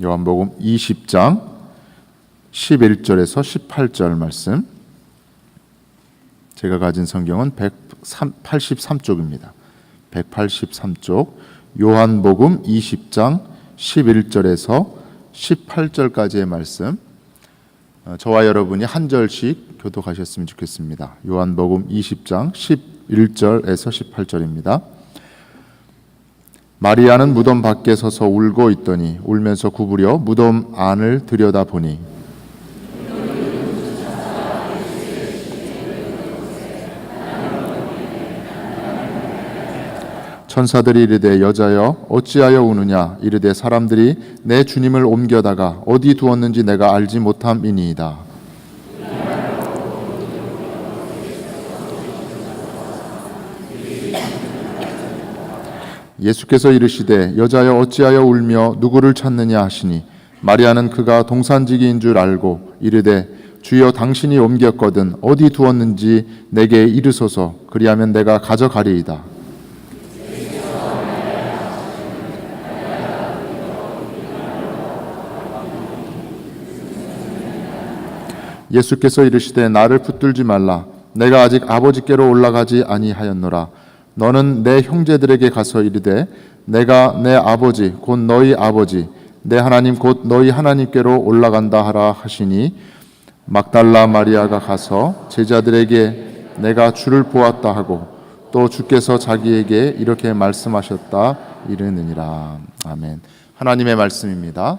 요한복음 20장 11절에서 18절 말씀. 제가 가진 성경은 183쪽입니다. 183쪽 요한복음 20장 11절에서 18절까지의 말씀, 저와 여러분이 한 절씩 교독하셨으면 좋겠습니다. 요한복음 20장 11절에서 18절입니다. 마리아는 무덤 밖에 서서 울고 있더니 울면서 구부려 무덤 안을 들여다보니 천사들이 이르되 여자여 어찌하여 우느냐 이르되 사람들이 내 주님을 옮겨다가 어디 두었는지 내가 알지 못함이니이다. 예수께서 이르시되 여자여 어찌하여 울며 누구를 찾느냐 하시니 마리아는 그가 동산지기인 줄 알고 이르되 주여 당신이 옮겼거든 어디 두었는지 내게 이르소서 그리하면 내가 가져가리이다. 예수께서 이르시되 나를 붙들지 말라. 내가 아직 아버지께로 올라가지 아니하였노라. 너는 내 형제들에게 가서 이르되 내가 내 아버지 곧 너희 아버지 내 하나님 곧 너희 하나님께로 올라간다 하라 하시니 막달라 마리아가 가서 제자들에게 내가 주를 보았다 하고 또 주께서 자기에게 이렇게 말씀하셨다 이르느니라. 아멘. 하나님의 말씀입니다.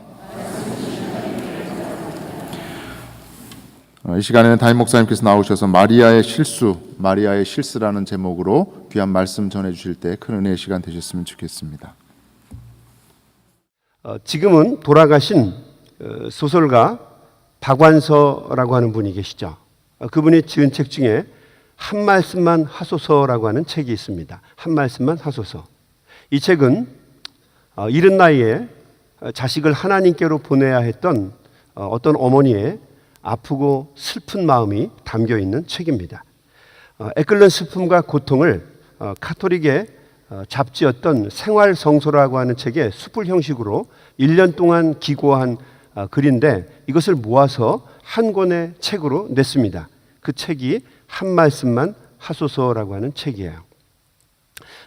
이 시간에는 담임 목사님께서 나오셔서 마리아의 실수라는 제목으로 귀한 말씀 전해주실 때 큰 은혜의 시간 되셨으면 좋겠습니다. 지금은 돌아가신 소설가 박완서라고 하는 분이 계시죠. 그분이 지은 책 중에 한 말씀만 하소서라고 하는 책이 있습니다. 한 말씀만 하소서. 이 책은 이른 나이에 자식을 하나님께로 보내야 했던 어떤 어머니의 아프고 슬픈 마음이 담겨 있는 책입니다. 애끓는 슬픔과 고통을 카톨릭의 잡지였던 생활성서라고 하는 책의 수풀 형식으로 1년 동안 기고한 글인데 이것을 모아서 한 권의 책으로 냈습니다. 그 책이 한 말씀만 하소서라고 하는 책이에요.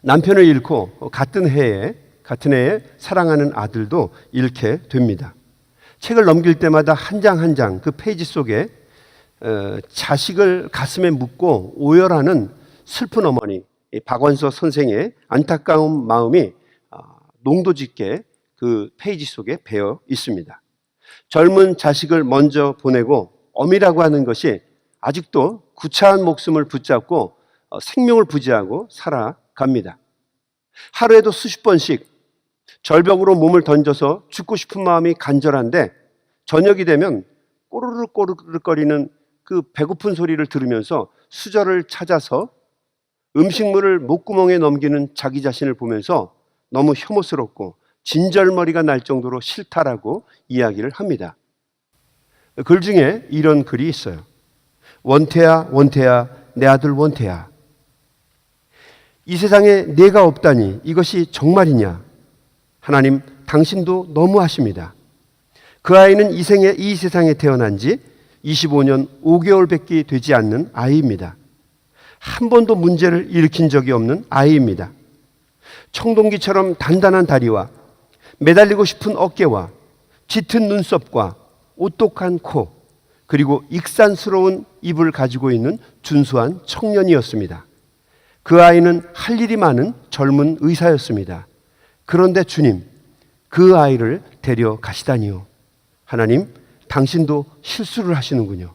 남편을 잃고 같은 해에 사랑하는 아들도 잃게 됩니다. 책을 넘길 때마다 한 장 한 장 그 페이지 속에 자식을 가슴에 묻고 오열하는 슬픈 어머니 박완서 선생의 안타까운 마음이 농도 짙게 그 페이지 속에 배어 있습니다. 젊은 자식을 먼저 보내고 어미라고 하는 것이 아직도 구차한 목숨을 붙잡고 생명을 부지하고 살아갑니다. 하루에도 수십 번씩 절벽으로 몸을 던져서 죽고 싶은 마음이 간절한데 저녁이 되면 꼬르륵 꼬르륵 거리는 그 배고픈 소리를 들으면서 수저를 찾아서 음식물을 목구멍에 넘기는 자기 자신을 보면서 너무 혐오스럽고 진절머리가 날 정도로 싫다라고 이야기를 합니다. 글 중에 이런 글이 있어요. 원태야 원태야 내 아들 원태야, 이 세상에 내가 없다니 이것이 정말이냐. 하나님 당신도 너무하십니다. 그 아이는 이 세상에 태어난 지 25년 5개월밖에 되지 않는 아이입니다. 한 번도 문제를 일으킨 적이 없는 아이입니다. 청동기처럼 단단한 다리와 매달리고 싶은 어깨와 짙은 눈썹과 오똑한 코 그리고 익산스러운 입을 가지고 있는 준수한 청년이었습니다. 그 아이는 할 일이 많은 젊은 의사였습니다. 그런데 주님, 그 아이를 데려가시다니요. 하나님, 당신도 실수를 하시는군요.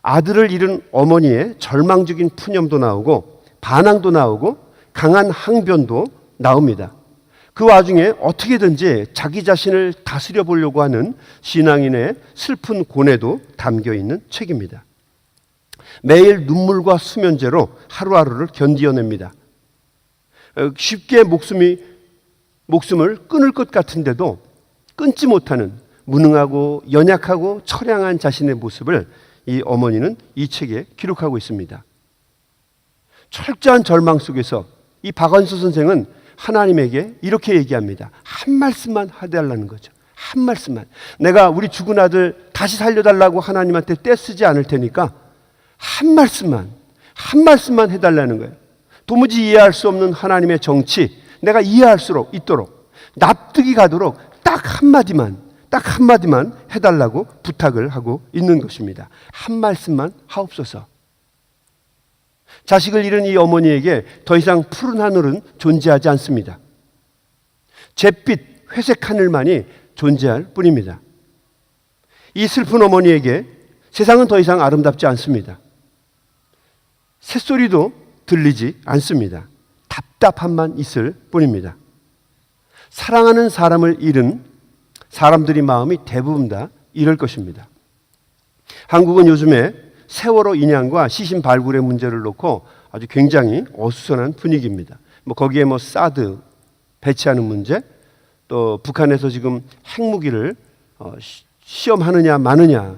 아들을 잃은 어머니의 절망적인 푸념도 나오고 반항도 나오고 강한 항변도 나옵니다. 그 와중에 어떻게든지 자기 자신을 다스려 보려고 하는 신앙인의 슬픈 고뇌도 담겨 있는 책입니다. 매일 눈물과 수면제로 하루하루를 견디어냅니다. 쉽게 목숨을 끊을 것 같은데도 끊지 못하는 무능하고 연약하고 처량한 자신의 모습을 이 어머니는 이 책에 기록하고 있습니다. 철저한 절망 속에서 이 박완서 선생은 하나님에게 이렇게 얘기합니다. 한 말씀만 해달라는 거죠. 한 말씀만. 내가 우리 죽은 아들 다시 살려달라고 하나님한테 떼쓰지 않을 테니까 한 말씀만 해달라는 거예요. 도무지 이해할 수 없는 하나님의 정치, 내가 이해할 수 있도록, 납득이 가도록 딱 한마디만 해달라고 부탁을 하고 있는 것입니다. 한 말씀만 하옵소서. 자식을 잃은 이 어머니에게 더 이상 푸른 하늘은 존재하지 않습니다. 잿빛 회색 하늘만이 존재할 뿐입니다. 이 슬픈 어머니에게 세상은 더 이상 아름답지 않습니다. 새소리도 들리지 않습니다. 답답함만 있을 뿐입니다. 사랑하는 사람을 잃은 사람들의 마음이 대부분 다 이럴 것입니다. 한국은 요즘에 세월호 인양과 시신 발굴의 문제를 놓고 아주 굉장히 어수선한 분위기입니다. 거기에 사드 배치하는 문제, 또 북한에서 지금 핵무기를 시험하느냐 마느냐,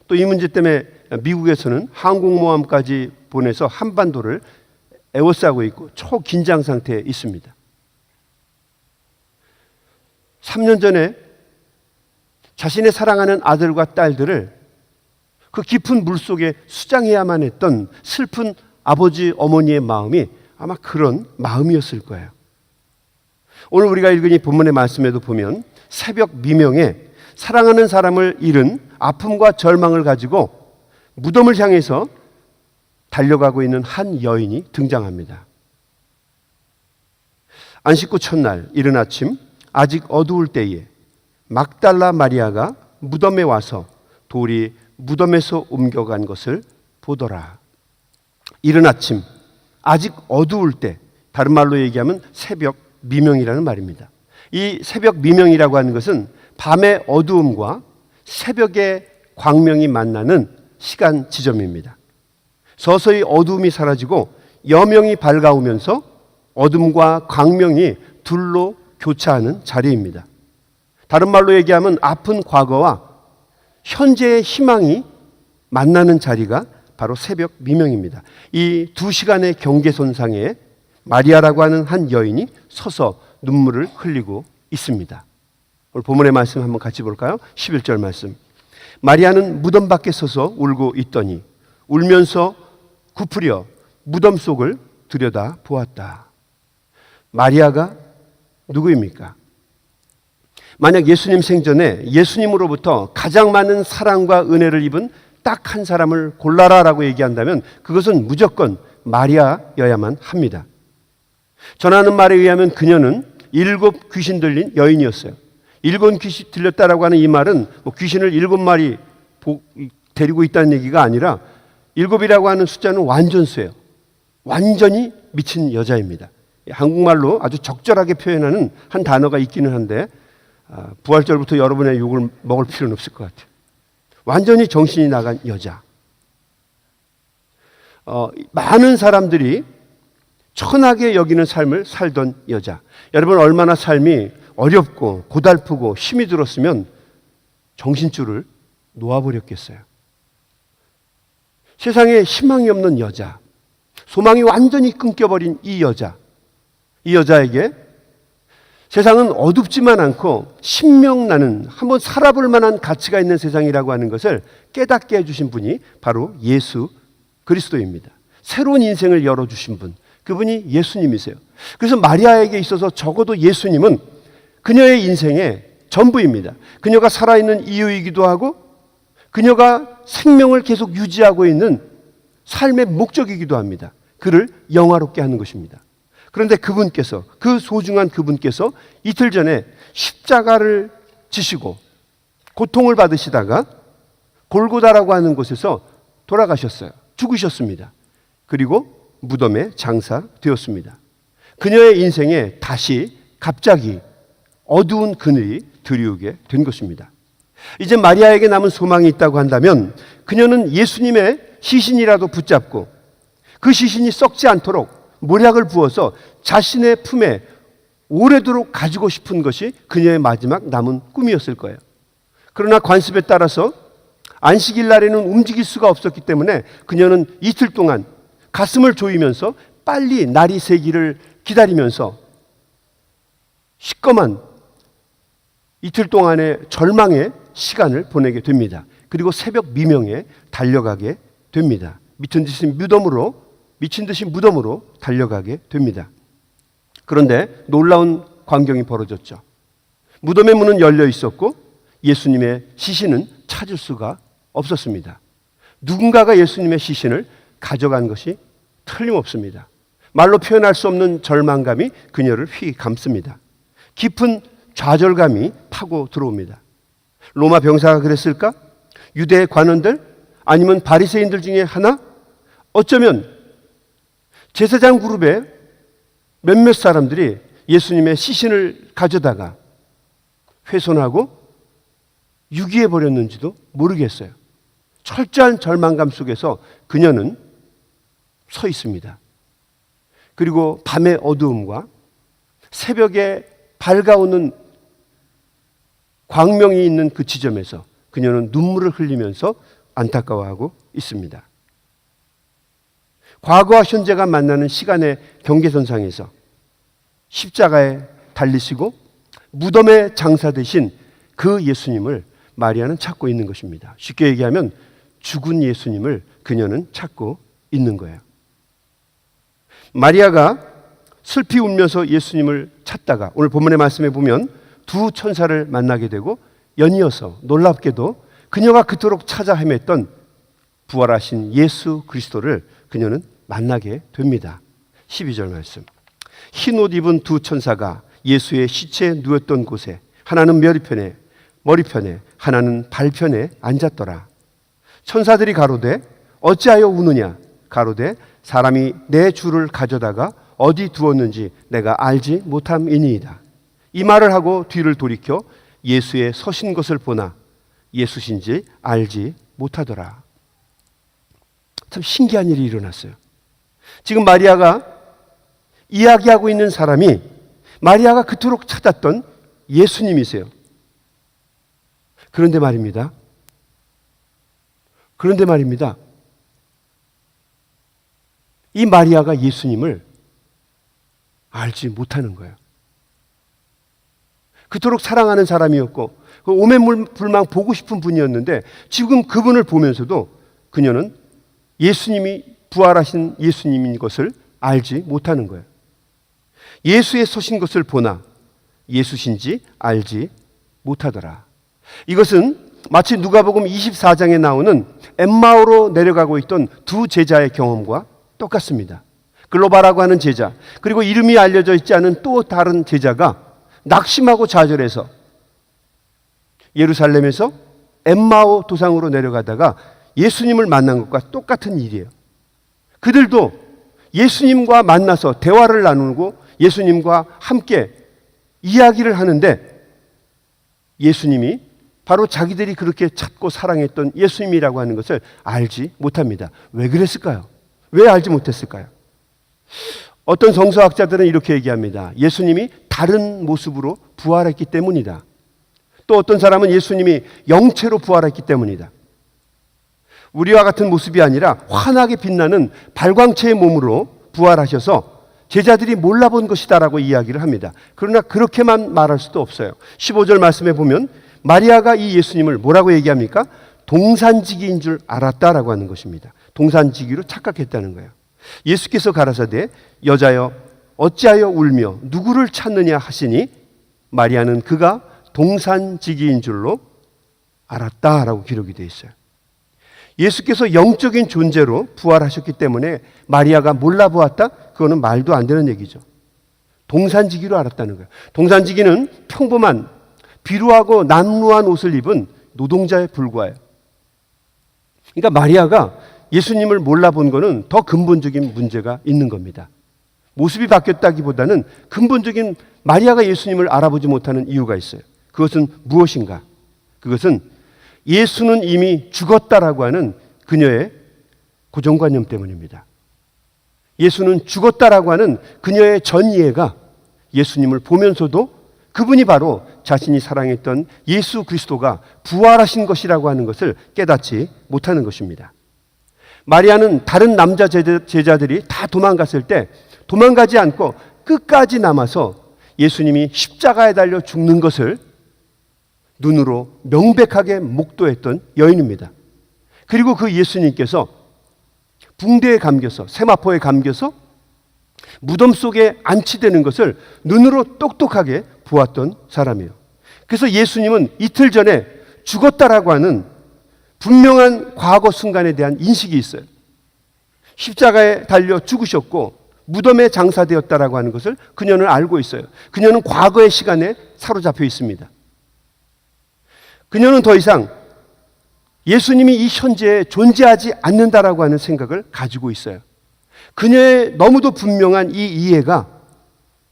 또 이 문제 때문에 미국에서는 항공모함까지 보내서 한반도를 에워싸고 있고 초긴장 상태에 있습니다. 3년 전에 자신의 사랑하는 아들과 딸들을 그 깊은 물속에 수장해야만 했던 슬픈 아버지 어머니의 마음이 아마 그런 마음이었을 거예요. 오늘 우리가 읽은 이 본문의 말씀에도 보면 새벽 미명에 사랑하는 사람을 잃은 아픔과 절망을 가지고 무덤을 향해서 달려가고 있는 한 여인이 등장합니다. 안식구 첫날 이른 아침 아직 어두울 때에 막달라 마리아가 무덤에 와서 돌이 무덤에서 옮겨간 것을 보더라. 이른 아침 아직 어두울 때, 다른 말로 얘기하면 새벽 미명이라는 말입니다. 이 새벽 미명이라고 하는 것은 밤의 어두움과 새벽의 광명이 만나는 시간 지점입니다. 서서히 어두움이 사라지고 여명이 밝아오면서 어둠과 광명이 둘로 교차하는 자리입니다. 다른 말로 얘기하면 아픈 과거와 현재의 희망이 만나는 자리가 바로 새벽 미명입니다. 이 2시간의 경계선상에 마리아라고 하는 한 여인이 서서 눈물을 흘리고 있습니다. 오늘 본문의 말씀 한번 같이 볼까요? 11절 말씀. 마리아는 무덤 밖에 서서 울고 있더니 울면서 굽으려 무덤 속을 들여다 보았다. 마리아가 누구입니까? 만약 예수님 생전에 예수님으로부터 가장 많은 사랑과 은혜를 입은 딱 한 사람을 골라라라고 얘기한다면 그것은 무조건 마리아여야만 합니다. 전하는 말에 의하면 그녀는 7 귀신 들린 여인이었어요. 7 귀신 들렸다라고 하는 이 말은 귀신을 7마리 데리고 있다는 얘기가 아니라 7이라고 하는 숫자는 완전수예요. 완전히 미친 여자입니다. 한국말로 아주 적절하게 표현하는 한 단어가 있기는 한데 부활절부터 여러분의 욕을 먹을 필요는 없을 것 같아요. 완전히 정신이 나간 여자. 많은 사람들이 천하게 여기는 삶을 살던 여자. 여러분 얼마나 삶이 어렵고 고달프고 힘이 들었으면 정신줄을 놓아버렸겠어요. 세상에 희망이 없는 여자, 소망이 완전히 끊겨버린 이 여자. 이 여자에게 세상은 어둡지만 않고 신명나는, 한번 살아볼 만한 가치가 있는 세상이라고 하는 것을 깨닫게 해주신 분이 바로 예수 그리스도입니다. 새로운 인생을 열어주신 분, 그분이 예수님이세요. 그래서 마리아에게 있어서 적어도 예수님은 그녀의 인생의 전부입니다. 그녀가 살아있는 이유이기도 하고 그녀가 생명을 계속 유지하고 있는 삶의 목적이기도 합니다. 그를 영화롭게 하는 것입니다. 그런데 그분께서, 그 소중한 그분께서 이틀 전에 십자가를 지시고 고통을 받으시다가 골고다라고 하는 곳에서 돌아가셨어요. 죽으셨습니다. 그리고 무덤에 장사되었습니다. 그녀의 인생에 다시 갑자기 어두운 그늘이 드리우게 된 것입니다. 이제 마리아에게 남은 소망이 있다고 한다면 그녀는 예수님의 시신이라도 붙잡고 그 시신이 썩지 않도록 모략을 부어서 자신의 품에 오래도록 가지고 싶은 것이 그녀의 마지막 남은 꿈이었을 거예요. 그러나 관습에 따라서 안식일 날에는 움직일 수가 없었기 때문에 그녀는 이틀 동안 가슴을 조이면서 빨리 날이 새기를 기다리면서 시꺼먼 이틀 동안의 절망의 시간을 보내게 됩니다. 그리고 새벽 미명에 달려가게 됩니다. 미친 듯이 무덤으로 달려가게 됩니다. 그런데 놀라운 광경이 벌어졌죠. 무덤의 문은 열려 있었고 예수님의 시신은 찾을 수가 없었습니다. 누군가가 예수님의 시신을 가져간 것이 틀림없습니다. 말로 표현할 수 없는 절망감이 그녀를 휘 감습니다. 깊은 좌절감이 파고 들어옵니다. 로마 병사가 그랬을까? 유대 관원들? 아니면 바리새인들 중에 하나? 어쩌면 제사장 그룹의 몇몇 사람들이 예수님의 시신을 가져다가 훼손하고 유기해 버렸는지도 모르겠어요. 철저한 절망감 속에서 그녀는 서 있습니다. 그리고 밤의 어두움과 새벽에 밝아오는 광명이 있는 그 지점에서 그녀는 눈물을 흘리면서 안타까워하고 있습니다. 과거와 현재가 만나는 시간의 경계선상에서 십자가에 달리시고 무덤에 장사되신 그 예수님을 마리아는 찾고 있는 것입니다. 쉽게 얘기하면 죽은 예수님을 그녀는 찾고 있는 거예요. 마리아가 슬피 울면서 예수님을 찾다가 오늘 본문의 말씀에 보면 두 천사를 만나게 되고 연이어서 놀랍게도 그녀가 그토록 찾아 헤맸던 부활하신 예수 그리스도를 그녀는 만나게 됩니다. 12절 말씀. 흰 옷 입은 두 천사가 예수의 시체에 누웠던 곳에 하나는 머리편에 하나는 발편에 앉았더라. 천사들이 가로되 어찌하여 우느냐? 가로되 사람이 내 주를 가져다가 어디 두었는지 내가 알지 못함이니이다. 이 말을 하고 뒤를 돌이켜 예수의 서신 것을 보나 예수신지 알지 못하더라. 참 신기한 일이 일어났어요. 지금 마리아가 이야기하고 있는 사람이 마리아가 그토록 찾았던 예수님이세요. 그런데 말입니다. 이 마리아가 예수님을 알지 못하는 거예요. 그토록 사랑하는 사람이었고 오매불망 보고 싶은 분이었는데 지금 그분을 보면서도 그녀는 예수님이 부활하신 예수님인 것을 알지 못하는 거예요. 예수의 서신 것을 보나 예수신지 알지 못하더라. 이것은 마치 누가복음 24장에 나오는 엠마오로 내려가고 있던 두 제자의 경험과 똑같습니다. 글로바라고 하는 제자, 그리고 이름이 알려져 있지 않은 또 다른 제자가 낙심하고 좌절해서 예루살렘에서 엠마오 도상으로 내려가다가 예수님을 만난 것과 똑같은 일이에요. 그들도 예수님과 만나서 대화를 나누고 예수님과 함께 이야기를 하는데 예수님이 바로 자기들이 그렇게 찾고 사랑했던 예수님이라고 하는 것을 알지 못합니다. 왜 그랬을까요? 왜 알지 못했을까요? 어떤 성서학자들은 이렇게 얘기합니다. 예수님이 다른 모습으로 부활했기 때문이다. 또 어떤 사람은 예수님이 영체로 부활했기 때문이다. 우리와 같은 모습이 아니라 환하게 빛나는 발광체의 몸으로 부활하셔서 제자들이 몰라본 것이다라고 이야기를 합니다. 그러나 그렇게만 말할 수도 없어요. 15절 말씀에 보면 마리아가 이 예수님을 뭐라고 얘기합니까? 동산지기인 줄 알았다라고 하는 것입니다. 동산지기로 착각했다는 거예요. 예수께서 가라사대 여자여 어찌하여 울며 누구를 찾느냐 하시니 마리아는 그가 동산지기인 줄로 알았다라고 기록이 되어 있어요. 예수께서 영적인 존재로 부활하셨기 때문에 마리아가 몰라보았다? 그거는 말도 안 되는 얘기죠. 동산지기로 알았다는 거예요. 동산지기는 평범한 비루하고 남루한 옷을 입은 노동자에 불과해요. 그러니까 마리아가 예수님을 몰라본 것은 더 근본적인 문제가 있는 겁니다. 모습이 바뀌었다기보다는 근본적인 마리아가 예수님을 알아보지 못하는 이유가 있어요. 그것은 무엇인가? 그것은 예수는 이미 죽었다라고 하는 그녀의 고정관념 때문입니다. 예수는 죽었다라고 하는 그녀의 전이해가 예수님을 보면서도 그분이 바로 자신이 사랑했던 예수 그리스도가 부활하신 것이라고 하는 것을 깨닫지 못하는 것입니다. 마리아는 다른 남자 제자들이 다 도망갔을 때 도망가지 않고 끝까지 남아서 예수님이 십자가에 달려 죽는 것을 눈으로 명백하게 목도했던 여인입니다. 그리고 그 예수님께서 붕대에 감겨서, 세마포에 감겨서 무덤 속에 안치되는 것을 눈으로 똑똑하게 보았던 사람이에요. 그래서 예수님은 이틀 전에 죽었다라고 하는 분명한 과거 순간에 대한 인식이 있어요. 십자가에 달려 죽으셨고 무덤에 장사되었다라고 하는 것을 그녀는 알고 있어요. 그녀는 과거의 시간에 사로잡혀 있습니다. 그녀는 더 이상 예수님이 이 현재에 존재하지 않는다라고 하는 생각을 가지고 있어요. 그녀의 너무도 분명한 이 이해가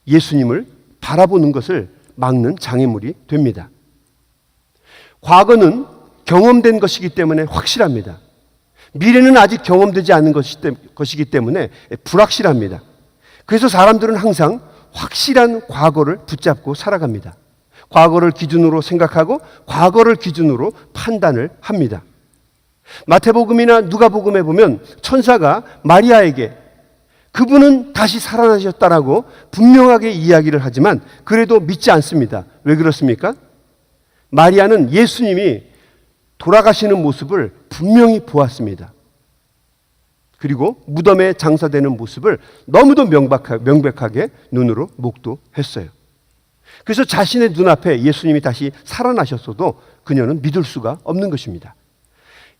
예수님을 바라보는 것을 막는 장애물이 됩니다. 과거는 경험된 것이기 때문에 확실합니다. 미래는 아직 경험되지 않은 것이기 때문에 불확실합니다. 그래서 사람들은 항상 확실한 과거를 붙잡고 살아갑니다. 과거를 기준으로 생각하고 과거를 기준으로 판단을 합니다. 마태복음이나 누가복음에 보면 천사가 마리아에게 그분은 다시 살아나셨다라고 분명하게 이야기를 하지만 그래도 믿지 않습니다. 왜 그렇습니까? 마리아는 예수님이 돌아가시는 모습을 분명히 보았습니다. 그리고 무덤에 장사되는 모습을 너무도 명백하게 눈으로 목도했어요. 그래서 자신의 눈앞에 예수님이 다시 살아나셨어도 그녀는 믿을 수가 없는 것입니다.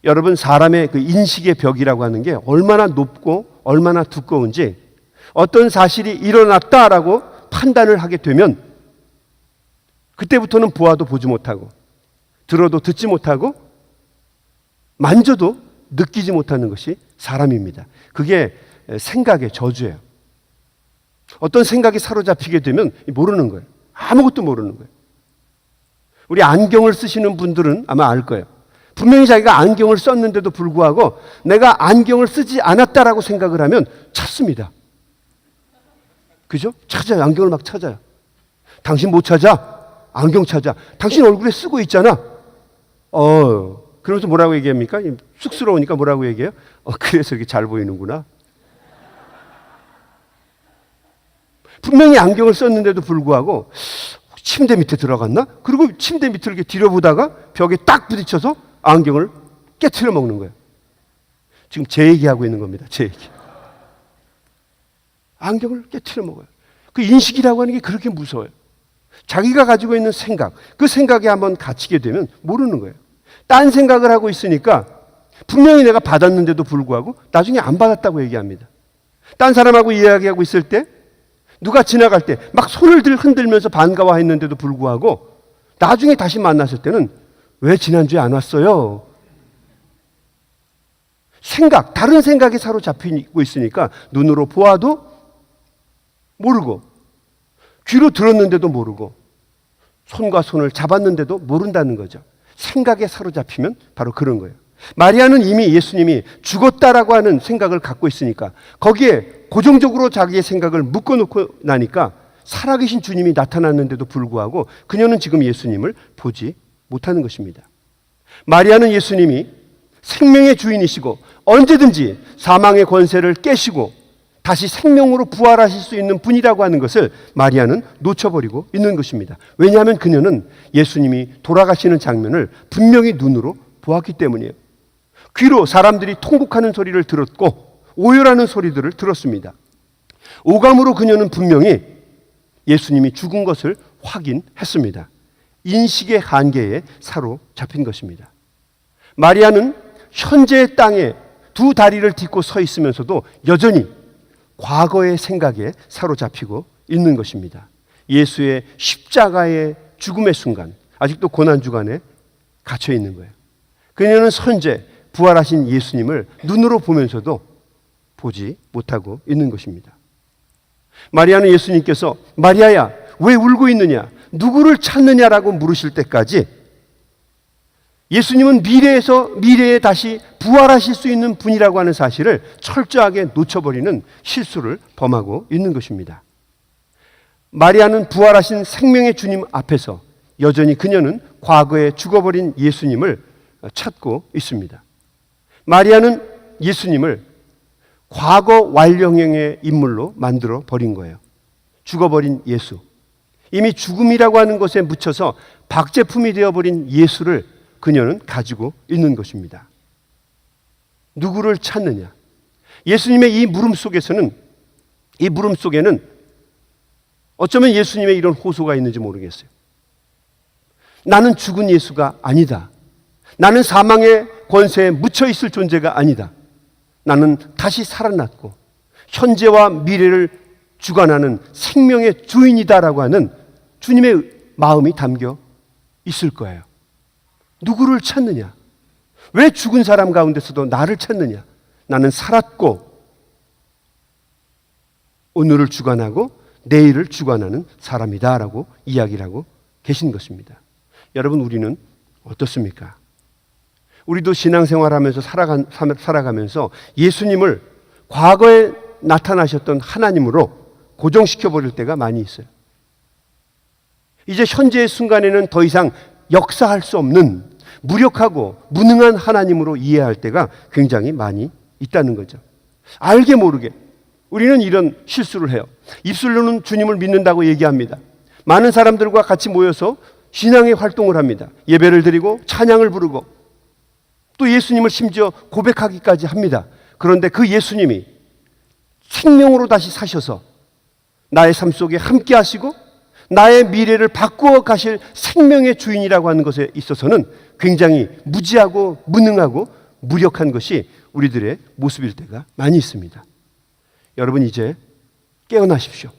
여러분, 사람의 그 인식의 벽이라고 하는 게 얼마나 높고 얼마나 두꺼운지 어떤 사실이 일어났다라고 판단을 하게 되면 그때부터는 보아도 보지 못하고 들어도 듣지 못하고 만져도 느끼지 못하는 것이 사람입니다. 그게 생각의 저주예요. 어떤 생각이 사로잡히게 되면 모르는 거예요. 아무것도 모르는 거예요. 우리 안경을 쓰시는 분들은 아마 알 거예요. 분명히 자기가 안경을 썼는데도 불구하고 내가 안경을 쓰지 않았다라고 생각을 하면 찾습니다. 그죠? 찾아요. 안경을 막 찾아요. 당신 못 찾아? 안경 찾아. 당신 얼굴에 쓰고 있잖아. 그러면서 뭐라고 얘기합니까? 쑥스러우니까 뭐라고 얘기해요? 그래서 이렇게 잘 보이는구나. 분명히 안경을 썼는데도 불구하고 침대 밑에 들어갔나? 그리고 침대 밑을 이렇게 뒤려보다가 벽에 딱 부딪혀서 안경을 깨트려 먹는 거예요. 지금 제 얘기하고 있는 겁니다. 제 얘기. 안경을 깨트려 먹어요. 그 인식이라고 하는 게 그렇게 무서워요. 자기가 가지고 있는 생각, 그 생각에 한번 갇히게 되면 모르는 거예요. 딴 생각을 하고 있으니까 분명히 내가 받았는데도 불구하고 나중에 안 받았다고 얘기합니다. 딴 사람하고 이야기하고 있을 때 누가 지나갈 때 막 손을 흔들면서 반가워했는데도 불구하고 나중에 다시 만났을 때는 왜 지난주에 안 왔어요? 생각, 다른 생각에 사로잡히고 있으니까 눈으로 보아도 모르고 귀로 들었는데도 모르고 손과 손을 잡았는데도 모른다는 거죠. 생각에 사로잡히면 바로 그런 거예요. 마리아는 이미 예수님이 죽었다라고 하는 생각을 갖고 있으니까 거기에 고정적으로 자기의 생각을 묶어놓고 나니까 살아계신 주님이 나타났는데도 불구하고 그녀는 지금 예수님을 보지 못하는 것입니다. 마리아는 예수님이 생명의 주인이시고 언제든지 사망의 권세를 깨시고 다시 생명으로 부활하실 수 있는 분이라고 하는 것을 마리아는 놓쳐버리고 있는 것입니다. 왜냐하면 그녀는 예수님이 돌아가시는 장면을 분명히 눈으로 보았기 때문이에요. 귀로 사람들이 통곡하는 소리를 들었고 오열하는 소리들을 들었습니다. 오감으로 그녀는 분명히 예수님이 죽은 것을 확인했습니다. 인식의 한계에 사로잡힌 것입니다. 마리아는 현재의 땅에 두 다리를 딛고 서 있으면서도 여전히 과거의 생각에 사로잡히고 있는 것입니다. 예수의 십자가의 죽음의 순간, 아직도 고난주간에 갇혀 있는 거예요. 그녀는 현재 부활하신 예수님을 눈으로 보면서도 보지 못하고 있는 것입니다. 마리아는 예수님께서 마리아야 왜 울고 있느냐, 누구를 찾느냐라고 물으실 때까지 예수님은 미래에 다시 부활하실 수 있는 분이라고 하는 사실을 철저하게 놓쳐버리는 실수를 범하고 있는 것입니다. 마리아는 부활하신 생명의 주님 앞에서 여전히 그녀는 과거에 죽어버린 예수님을 찾고 있습니다. 마리아는 예수님을 과거 완료형의 인물로 만들어 버린 거예요. 죽어버린 예수, 이미 죽음이라고 하는 것에 묻혀서 박제품이 되어버린 예수를 그녀는 가지고 있는 것입니다. 누구를 찾느냐? 예수님의 이 물음 속에는 어쩌면 예수님의 이런 호소가 있는지 모르겠어요. 나는 죽은 예수가 아니다. 나는 사망의 권세에 묻혀 있을 존재가 아니다. 나는 다시 살아났고 현재와 미래를 주관하는 생명의 주인이다라고 하는 주님의 마음이 담겨 있을 거예요. 누구를 찾느냐? 왜 죽은 사람 가운데서도 나를 찾느냐? 나는 살았고 오늘을 주관하고 내일을 주관하는 사람이다라고 이야기를 하고 계신 것입니다. 여러분, 우리는 어떻습니까? 우리도 신앙생활하면서 살아가면서 예수님을 과거에 나타나셨던 하나님으로 고정시켜 버릴 때가 많이 있어요. 이제 현재의 순간에는 더 이상 역사할 수 없는 무력하고 무능한 하나님으로 이해할 때가 굉장히 많이 있다는 거죠. 알게 모르게 우리는 이런 실수를 해요. 입술로는 주님을 믿는다고 얘기합니다. 많은 사람들과 같이 모여서 신앙의 활동을 합니다. 예배를 드리고 찬양을 부르고 또 예수님을 심지어 고백하기까지 합니다. 그런데 그 예수님이 생명으로 다시 사셔서 나의 삶 속에 함께 하시고 나의 미래를 바꾸어 가실 생명의 주인이라고 하는 것에 있어서는 굉장히 무지하고 무능하고 무력한 것이 우리들의 모습일 때가 많이 있습니다. 여러분, 이제 깨어나십시오.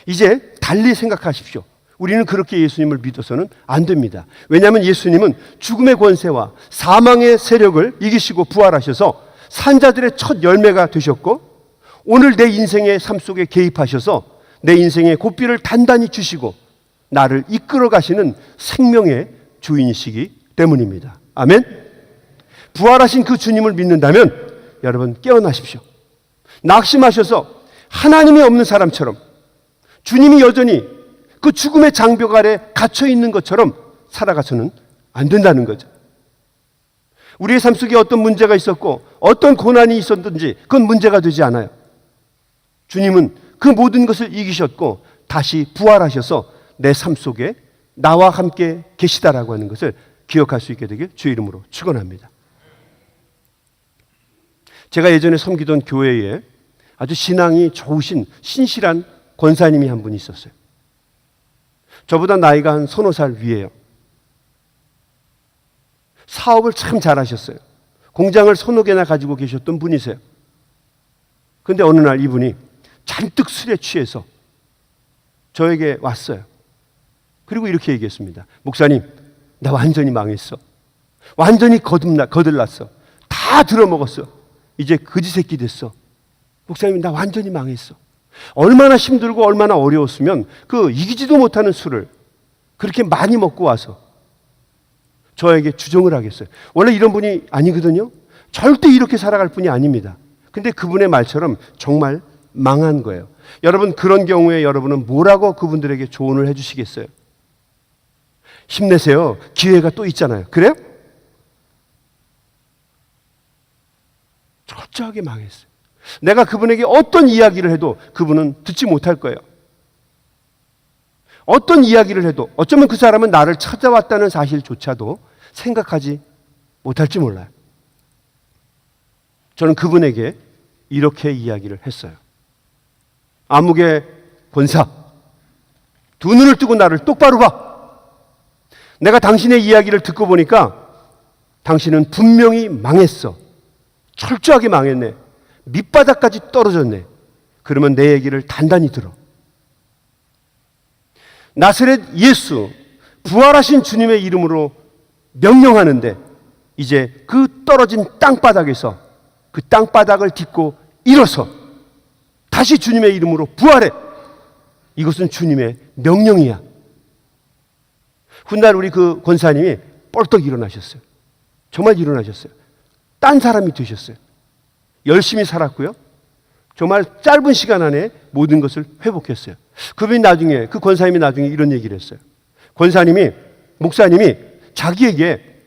이제 달리 생각하십시오. 우리는 그렇게 예수님을 믿어서는 안 됩니다. 왜냐하면 예수님은 죽음의 권세와 사망의 세력을 이기시고 부활하셔서 산자들의 첫 열매가 되셨고 오늘 내 인생의 삶 속에 개입하셔서 내 인생의 고삐를 단단히 주시고 나를 이끌어 가시는 생명의 주인이시기 때문입니다. 아멘. 부활하신 그 주님을 믿는다면 여러분, 깨어나십시오. 낙심하셔서 하나님이 없는 사람처럼 주님이 여전히 그 죽음의 장벽 아래 갇혀 있는 것처럼 살아가서는 안 된다는 거죠. 우리의 삶 속에 어떤 문제가 있었고 어떤 고난이 있었든지 그건 문제가 되지 않아요. 주님은 그 모든 것을 이기셨고 다시 부활하셔서 내 삶 속에 나와 함께 계시다라고 하는 것을 기억할 수 있게 되길 주의 이름으로 축원합니다. 제가 예전에 섬기던 교회에 아주 신앙이 좋으신 신실한 권사님이 한 분이 있었어요. 저보다 나이가 한 서너 살 위에요. 사업을 참 잘하셨어요. 공장을 서너 개나 가지고 계셨던 분이세요. 그런데 어느 날 이분이 잔뜩 술에 취해서 저에게 왔어요. 그리고 이렇게 얘기했습니다. 목사님, 나 완전히 망했어. 완전히 거들났어. 다 들어먹었어. 이제 거지 새끼 됐어. 목사님, 나 완전히 망했어. 얼마나 힘들고 얼마나 어려웠으면 그 이기지도 못하는 술을 그렇게 많이 먹고 와서 저에게 주정을 하겠어요. 원래 이런 분이 아니거든요. 절대 이렇게 살아갈 분이 아닙니다. 근데 그분의 말처럼 정말 망한 거예요. 여러분, 그런 경우에 여러분은 뭐라고 그분들에게 조언을 해주시겠어요? 힘내세요. 기회가 또 있잖아요. 그래요? 철저하게 망했어요. 내가 그분에게 어떤 이야기를 해도 그분은 듣지 못할 거예요. 어떤 이야기를 해도 어쩌면 그 사람은 나를 찾아왔다는 사실조차도 생각하지 못할지 몰라요. 저는 그분에게 이렇게 이야기를 했어요. 암흑의 권사, 두 눈을 뜨고 나를 똑바로 봐. 내가 당신의 이야기를 듣고 보니까 당신은 분명히 망했어. 철저하게 망했네. 밑바닥까지 떨어졌네. 그러면 내 얘기를 단단히 들어. 나사렛 예수, 부활하신 주님의 이름으로 명령하는데 이제 그 떨어진 땅바닥에서 그 땅바닥을 딛고 일어서 다시 주님의 이름으로 부활해. 이것은 주님의 명령이야. 훗날 우리 그 권사님이 뻘떡 일어나셨어요. 정말 일어나셨어요. 딴 사람이 되셨어요. 열심히 살았고요. 정말 짧은 시간 안에 모든 것을 회복했어요. 그분이 나중에, 그 권사님이 나중에 이런 얘기를 했어요. 목사님이 자기에게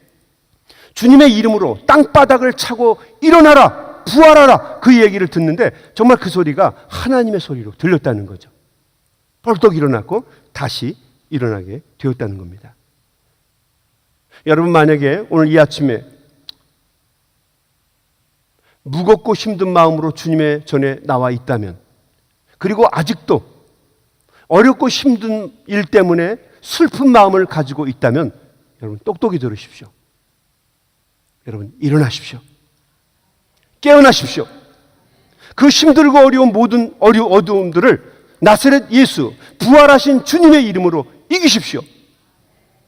주님의 이름으로 땅바닥을 차고 일어나라, 부활하라, 그 얘기를 듣는데 정말 그 소리가 하나님의 소리로 들렸다는 거죠. 벌떡 일어났고 다시 일어나게 되었다는 겁니다. 여러분, 만약에 오늘 이 아침에 무겁고 힘든 마음으로 주님의 전에 나와 있다면, 그리고 아직도 어렵고 힘든 일 때문에 슬픈 마음을 가지고 있다면, 여러분 똑똑히 들으십시오. 여러분 일어나십시오. 깨어나십시오. 그 힘들고 어려운 모든 어두움들을 나사렛 예수, 부활하신 주님의 이름으로 이기십시오.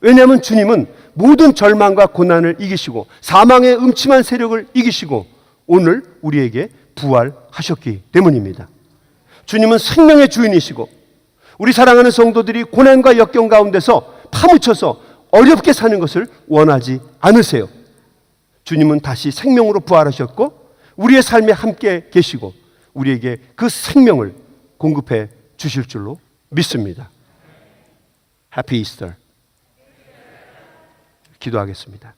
왜냐하면 주님은 모든 절망과 고난을 이기시고 사망의 음침한 세력을 이기시고 오늘 우리에게 부활하셨기 때문입니다. 주님은 생명의 주인이시고 우리 사랑하는 성도들이 고난과 역경 가운데서 파묻혀서 어렵게 사는 것을 원하지 않으세요. 주님은 다시 생명으로 부활하셨고 우리의 삶에 함께 계시고 우리에게 그 생명을 공급해 주실 줄로 믿습니다. 해피 이스터. 기도하겠습니다.